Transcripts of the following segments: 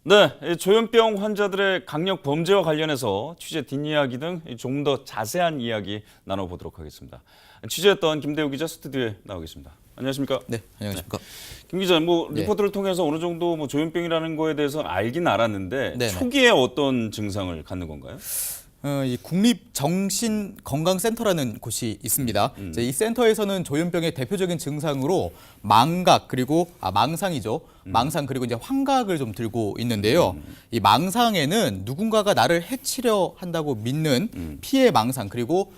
네, 이 조현병 환자들의 강력 범죄와 관련해서 취재 뒷이야기 등 좀 더 자세한 이야기 나눠보도록 하겠습니다. 취재했던 김대우 기자 스튜디오에 나와 계십니다. 안녕하십니까? 네, 안녕하십니까? 김 기자, 네. 리포트를 통해서 어느 정도 조현병이라는 거에 대해서 알긴 알았는데 네네. 초기에 어떤 증상을 갖는 건가요? 이 국립정신건강센터라는 곳이 있습니다. 이제 이 센터에서는 조현병의 대표적인 증상으로 망각 그리고 망상이죠. 망상 그리고 이제 환각을 좀 들고 있는데요. 이 망상에는 누군가가 나를 해치려 한다고 믿는 피해 망상 그리고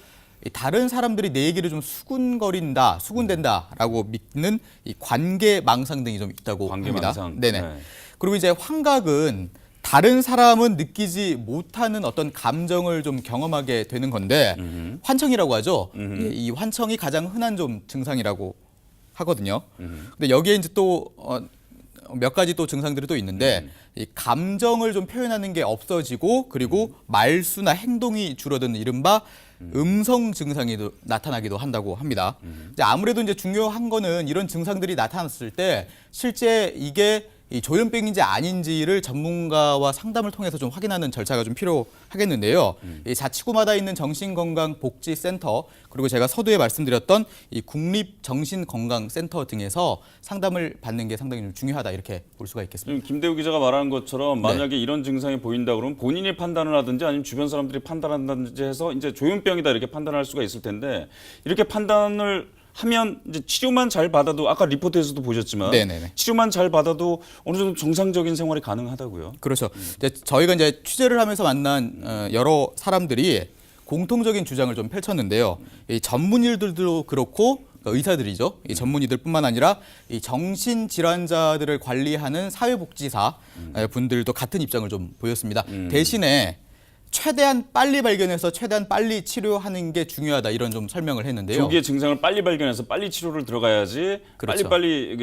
이 다른 사람들이 내 얘기를 좀 수군된다라고 믿는 이 관계 망상 등이 좀 있다고 관계 합니다. 망상. 네네. 네. 그리고 이제 환각은 다른 사람은 느끼지 못하는 어떤 감정을 좀 경험하게 되는 건데 환청이라고 하죠. 이 환청이 가장 흔한 좀 증상이라고 하거든요. 근데 여기에 이제 또 몇 가지 또 증상들이 또 있는데 이 감정을 좀 표현하는 게 없어지고 그리고 말수나 행동이 줄어드는 이른바 음성 증상이 나타나기도 한다고 합니다. 이제 아무래도 이제 중요한 거는 이런 증상들이 나타났을 때 실제 이게 이 조현병인지 아닌지를 전문가와 상담을 통해서 좀 확인하는 절차가 좀 필요하겠는데요. 이 자치구마다 있는 정신건강복지센터 그리고 제가 서두에 말씀드렸던 이 국립정신건강센터 등에서 상담을 받는 게 상당히 좀 중요하다 이렇게 볼 수가 있겠습니다. 지금 김대우 기자가 말하는 것처럼 만약에 이런 증상이 보인다 그러면 본인이 판단을 하든지 아니면 주변 사람들이 판단한다든지 해서 이제 조현병이다 이렇게 판단할 수가 있을 텐데 이렇게 판단을 하면 이제 치료만 잘 받아도 아까 리포트에서도 보셨지만 네네네. 치료만 잘 받아도 어느 정도 정상적인 생활이 가능하다고요. 그렇죠. 이제 저희가 이제 취재를 하면서 만난 여러 사람들이 공통적인 주장을 좀 펼쳤는데요. 이 전문의들도 그렇고 의사들이죠. 이 전문의들뿐만 아니라 이 정신질환자들을 관리하는 사회복지사 분들도 같은 입장을 좀 보였습니다. 대신에 최대한 빨리 발견해서 최대한 빨리 치료하는 게 중요하다 이런 좀 설명을 했는데요. 조기에 증상을 빨리 발견해서 빨리 치료를 들어가야지 그렇죠. 빨리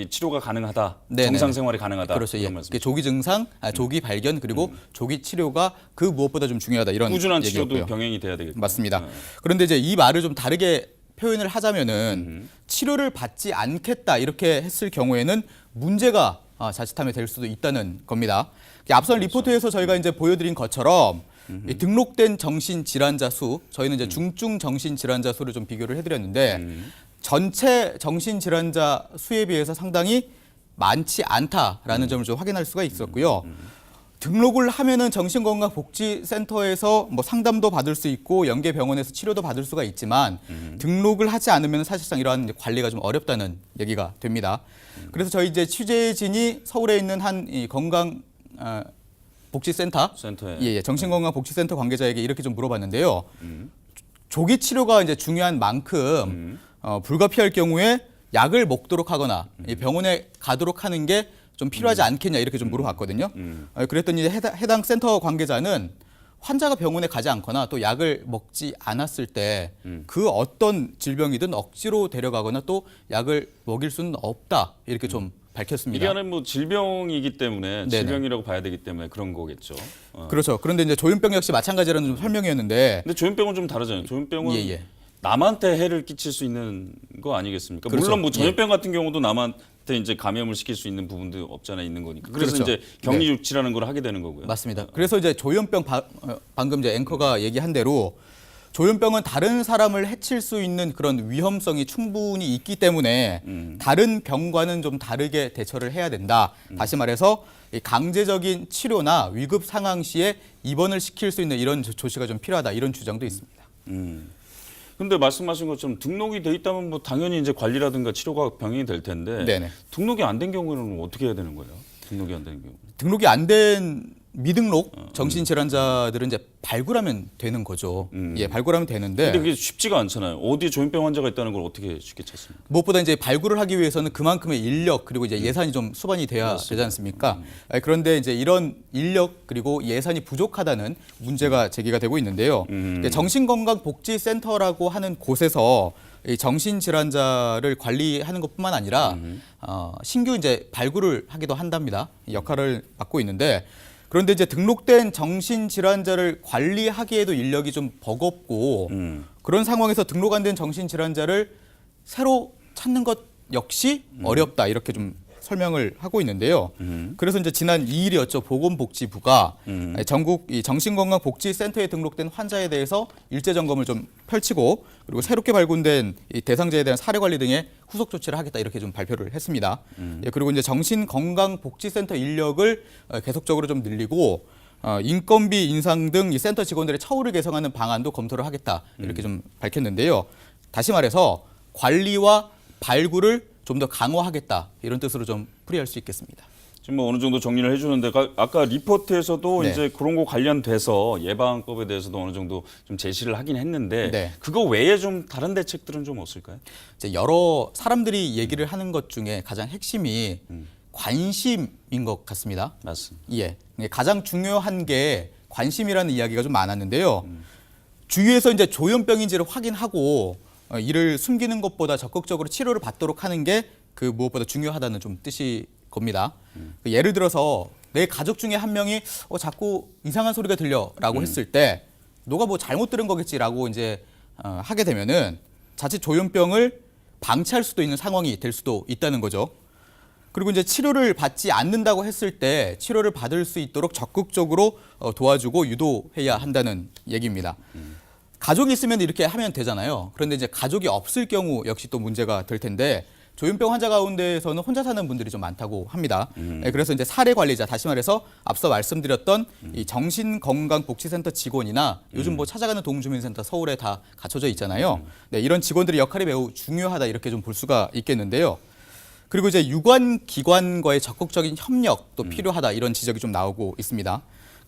치료가 가능하다. 네네. 정상 생활이 가능하다. 그렇죠. 예. 이런 말씀이죠. 조기 증상, 조기 발견 그리고 조기 치료가 그 무엇보다 좀 중요하다 이런 꾸준한 얘기였고요. 치료도 병행이 돼야 되겠죠. 맞습니다. 그런데 이제 이 말을 좀 다르게 표현을 하자면은 치료를 받지 않겠다 이렇게 했을 경우에는 문제가 자칫하면 될 수도 있다는 겁니다. 앞선 리포트에서 저희가 이제 보여드린 것처럼 이 등록된 정신질환자 수, 저희는 이제 중증 정신질환자 수를 좀 비교를 해드렸는데 전체 정신질환자 수에 비해서 상당히 많지 않다라는 점을 좀 확인할 수가 있었고요. 등록을 하면은 정신건강복지센터에서 뭐 상담도 받을 수 있고 연계병원에서 치료도 받을 수가 있지만 등록을 하지 않으면 사실상 이러한 관리가 좀 어렵다는 얘기가 됩니다. 그래서 저희 이제 취재진이 서울에 있는 한 이 건강 복지센터, 센터에. 정신건강복지센터 관계자에게 이렇게 좀 물어봤는데요. 조기 치료가 이제 중요한 만큼 불가피할 경우에 약을 먹도록 하거나 이 병원에 가도록 하는 게 좀 필요하지 않겠냐 이렇게 좀 물어봤거든요. 그랬더니 해당 센터 관계자는 환자가 병원에 가지 않거나 또 약을 먹지 않았을 때 그 어떤 질병이든 억지로 데려가거나 또 약을 먹일 수는 없다 이렇게 좀 밝혔습니다. 이게 하나는 질병이기 때문에 네네. 질병이라고 봐야 되기 때문에 그런 거겠죠. 그렇죠. 그런데 이제 조현병 역시 마찬가지라는 좀 설명이었는데 근데 조현병은 좀 다르잖아요. 조현병은 예. 남한테 해를 끼칠 수 있는 거 아니겠습니까? 그렇죠. 물론 전염병 같은 경우도 남한테 이제 감염을 시킬 수 있는 부분도 없잖아요, 있는 거니까. 그래서 그렇죠. 이제 격리 조치라는 걸 하게 되는 거고요. 맞습니다. 그래서 이제 조현병 방금 이제 앵커가 얘기한 대로 조현병은 다른 사람을 해칠 수 있는 그런 위험성이 충분히 있기 때문에 다른 병과는 좀 다르게 대처를 해야 된다. 다시 말해서 이 강제적인 치료나 위급 상황 시에 입원을 시킬 수 있는 이런 조치가 좀 필요하다. 이런 주장도 있습니다. 근데 말씀하신 것처럼 등록이 돼 있다면 뭐 당연히 이제 관리라든가 치료가 병행이 될 텐데 네네. 등록이 안 된 경우에는 어떻게 해야 되는 거예요? 등록이 안 되는 경우. 등록이 안 된 미등록 정신질환자들은 이제 발굴하면 되는 거죠. 예, 발굴하면 되는데 근데 그게 쉽지가 않잖아요. 어디에 조현병 환자가 있다는 걸 어떻게 쉽게 찾습니까? 무엇보다 이제 발굴을 하기 위해서는 그만큼의 인력 그리고 이제 예산이 좀 수반이 돼야 되지 않습니까? 그런데 이제 이런 인력 그리고 예산이 부족하다는 문제가 제기가 되고 있는데요. 정신건강복지센터라고 하는 곳에서 이 정신질환자를 관리하는 것뿐만 아니라 신규 이제 발굴을 하기도 한답니다. 이 역할을 맡고 있는데 그런데 이제 등록된 정신질환자를 관리하기에도 인력이 좀 버겁고 그런 상황에서 등록 안 된 정신질환자를 새로 찾는 것 역시 어렵다 이렇게 좀 설명을 하고 있는데요. 그래서 이제 지난 2일이었죠. 보건복지부가 전국 이 정신건강복지센터에 등록된 환자에 대해서 일제 점검을 좀 펼치고 그리고 새롭게 발굴된 이 대상자에 대한 사례 관리 등의 후속 조치를 하겠다 이렇게 좀 발표를 했습니다. 예, 그리고 이제 정신건강복지센터 인력을 계속적으로 좀 늘리고 인건비 인상 등 이 센터 직원들의 처우를 개선하는 방안도 검토를 하겠다 이렇게 좀 밝혔는데요. 다시 말해서 관리와 발굴을 좀 더 강화하겠다 이런 뜻으로 좀 풀이할 수 있겠습니다. 지금 뭐 어느 정도 정리를 해주는데 아까 리포트에서도 네. 이제 그런 거 관련돼서 예방법에 대해서도 어느 정도 좀 제시를 하긴 했는데 네. 그거 외에 좀 다른 대책들은 좀 없을까요? 이제 여러 사람들이 얘기를 하는 것 중에 가장 핵심이 관심인 것 같습니다. 맞습니다. 예, 가장 중요한 게 관심이라는 이야기가 좀 많았는데요. 주위에서 이제 조현병인지를 확인하고 이를 숨기는 것보다 적극적으로 치료를 받도록 하는 게 그 무엇보다 중요하다는 좀 뜻이 겁니다. 예를 들어서 내 가족 중에 한 명이 자꾸 이상한 소리가 들려라고 했을 때 너가 뭐 잘못 들은 거겠지라고 이제 하게 되면은 자칫 조현병을 방치할 수도 있는 상황이 될 수도 있다는 거죠. 그리고 이제 치료를 받지 않는다고 했을 때 치료를 받을 수 있도록 적극적으로 도와주고 유도해야 한다는 얘기입니다. 가족이 있으면 이렇게 하면 되잖아요. 그런데 이제 가족이 없을 경우 역시 또 문제가 될 텐데 조현병 환자 가운데에서는 혼자 사는 분들이 좀 많다고 합니다. 네, 그래서 이제 사례 관리자, 다시 말해서 앞서 말씀드렸던 이 정신건강복지센터 직원이나 요즘 뭐 찾아가는 동주민센터 서울에 다 갖춰져 있잖아요. 네, 이런 직원들의 역할이 매우 중요하다 이렇게 좀 볼 수가 있겠는데요. 그리고 이제 유관 기관과의 적극적인 협력도 필요하다 이런 지적이 좀 나오고 있습니다.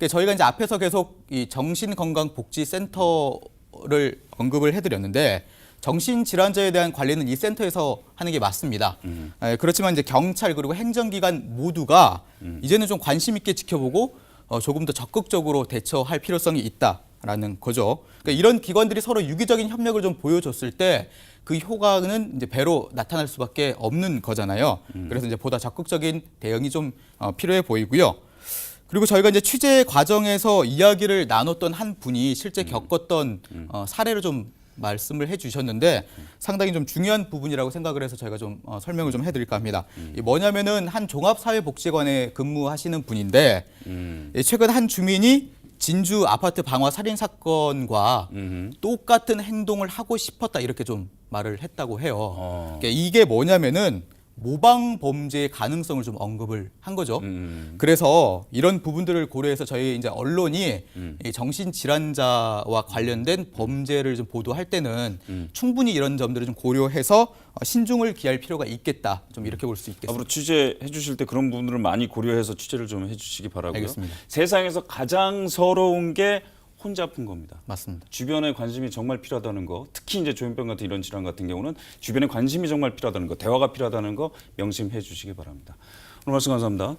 저희가 이제 앞에서 계속 이 정신건강복지센터를 언급을 해드렸는데 정신질환자에 대한 관리는 이 센터에서 하는 게 맞습니다. 그렇지만 이제 경찰 그리고 행정기관 모두가 이제는 좀 관심 있게 지켜보고 조금 더 적극적으로 대처할 필요성이 있다라는 거죠. 그러니까 이런 기관들이 서로 유기적인 협력을 좀 보여줬을 때 그 효과는 이제 배로 나타날 수밖에 없는 거잖아요. 그래서 이제 보다 적극적인 대응이 좀 필요해 보이고요. 그리고 저희가 이제 취재 과정에서 이야기를 나눴던 한 분이 실제 겪었던 사례를 좀 말씀을 해주셨는데 상당히 좀 중요한 부분이라고 생각을 해서 저희가 좀 설명을 좀 해드릴까 합니다. 뭐냐면은 한 종합사회복지관에 근무하시는 분인데 최근 한 주민이 진주 아파트 방화 살인 사건과 똑같은 행동을 하고 싶었다 이렇게 좀 말을 했다고 해요. 그러니까 이게 뭐냐면은 모방 범죄의 가능성을 좀 언급을 한 거죠. 그래서 이런 부분들을 고려해서 저희 이제 언론이 이 정신질환자와 관련된 범죄를 좀 보도할 때는 충분히 이런 점들을 좀 고려해서 신중을 기할 필요가 있겠다. 좀 이렇게 볼 수 있겠습니다. 앞으로 취재해 주실 때 그런 부분들을 많이 고려해서 취재를 좀 해주시기 바라고요. 알겠습니다. 세상에서 가장 서러운 게 혼자 아픈 겁니다. 맞습니다. 주변에 관심이 정말 필요하다는 거, 특히 이제 조현병 같은 이런 질환 같은 경우는 주변에 관심이 정말 필요하다는 거, 대화가 필요하다는 거 명심해 주시기 바랍니다. 오늘 말씀 감사합니다.